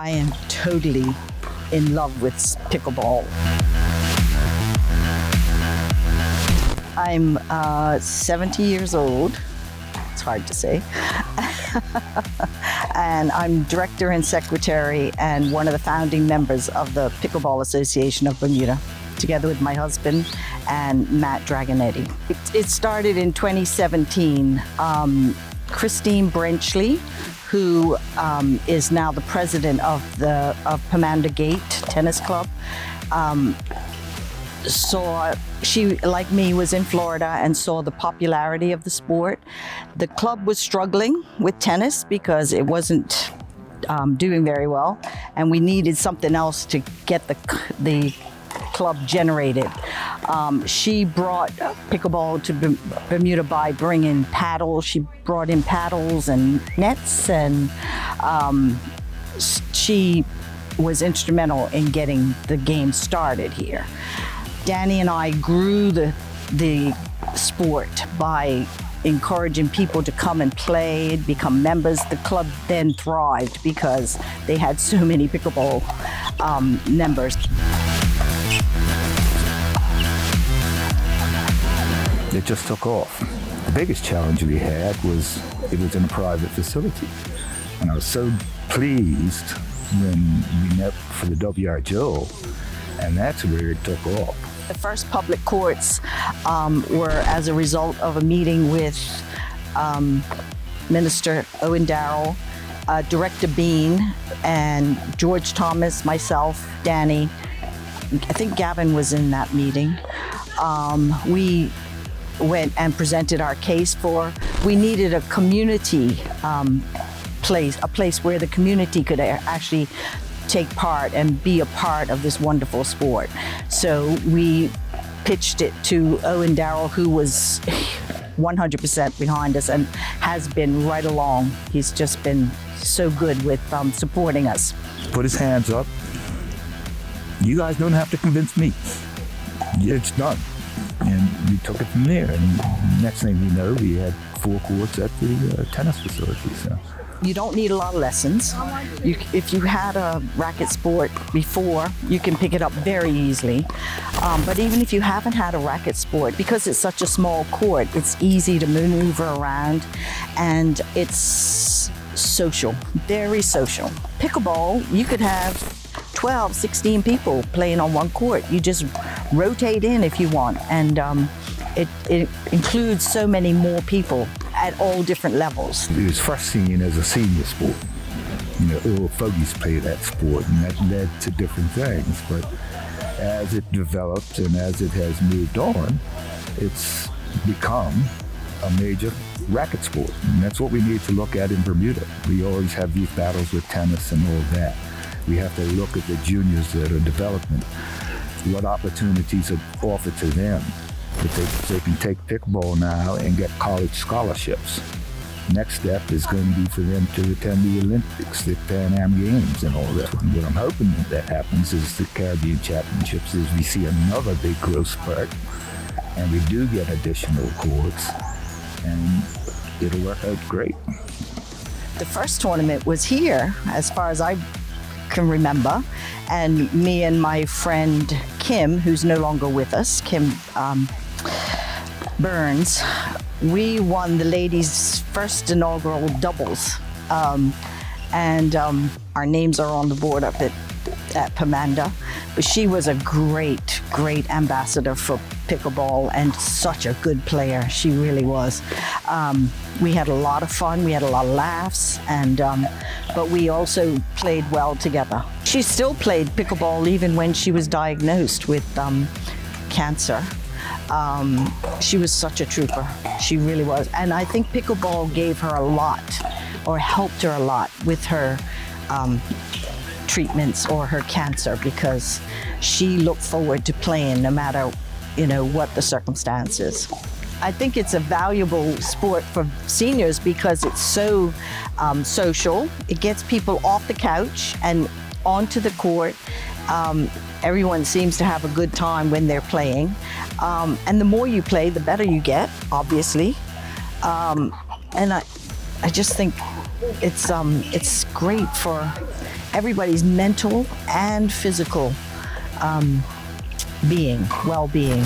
I am totally in love with pickleball. I'm 70 years old. It's hard to say. And I'm director and secretary and one of the founding members of the Pickleball Association of Bermuda, together with my husband and Matt Dragonetti. It started in 2017. Christine Brenchley, who is now the president of Bermuda Gate Tennis Club, she, like me, was in Florida and saw the popularity of the sport. The club was struggling with tennis because it wasn't doing very well, and we needed something else to get the club generated. She brought pickleball to Bermuda by bringing paddles. She brought in paddles and nets, and she was instrumental in getting the game started here. Danny and I grew the sport by encouraging people to come and play, become members. The club then thrived because they had so many pickleball members. It just took off. The biggest challenge we had was it was in a private facility. And I was so pleased when we met for the WRJO, and that's where it took off. The first public courts were as a result of a meeting with Minister Owen Darrell, Director Bean, and George Thomas, myself, Danny. I think Gavin was in that meeting. We went and presented our case we needed a community place, a place where the community could actually take part and be a part of this wonderful sport. So we pitched it to Owen Darrell, who was 100% behind us and has been right along. He's just been so good with supporting us. Put his hands up. You guys don't have to convince me. It's done. And we took it from there. And next thing we know, we had 4 courts at the tennis facility. So. You don't need a lot of lessons. If you had a racket sport before, you can pick it up very easily. But even if you haven't had a racket sport, because it's such a small court, it's easy to maneuver around, and it's social, very social. Pickleball, you could have 12, 16 people playing on one court. You just rotate in if you want, and it includes so many more people at all different levels. It was first seen as a senior sport. You know, all fogies play that sport, and that led to different things. But as it developed and as it has moved on, it's become a major racket sport. And that's what we need to look at in Bermuda. We always have these battles with tennis and all that. We have to look at the juniors that are developing. What opportunities are offered to them? If they can take pickleball now and get college scholarships. Next step is going to be for them to attend the Olympics, the Pan Am Games and all that. And what I'm hoping that happens is the Caribbean Championships is we see another big growth spurt, and we do get additional courts, and it'll work out great. The first tournament was here, as far as I can remember, and me and my friend Kim, who's no longer with us, Kim Burns, we won the ladies' first inaugural doubles, and our names are on the board up at Bermuda. But she was a great ambassador for pickleball and such a good player. She really was. We had a lot of fun, we had a lot of laughs, and but we also played well together. She still played pickleball even when she was diagnosed with cancer. She was such a trooper. She really was. And I think pickleball gave her a lot, or helped her a lot with her treatments or her cancer, because she looked forward to playing no matter, what the circumstances. I think it's a valuable sport for seniors because it's so social. It gets people off the couch and onto the court. Everyone seems to have a good time when they're playing. And the more you play, the better you get, obviously. And I just think it's great for everybody's mental and physical well-being.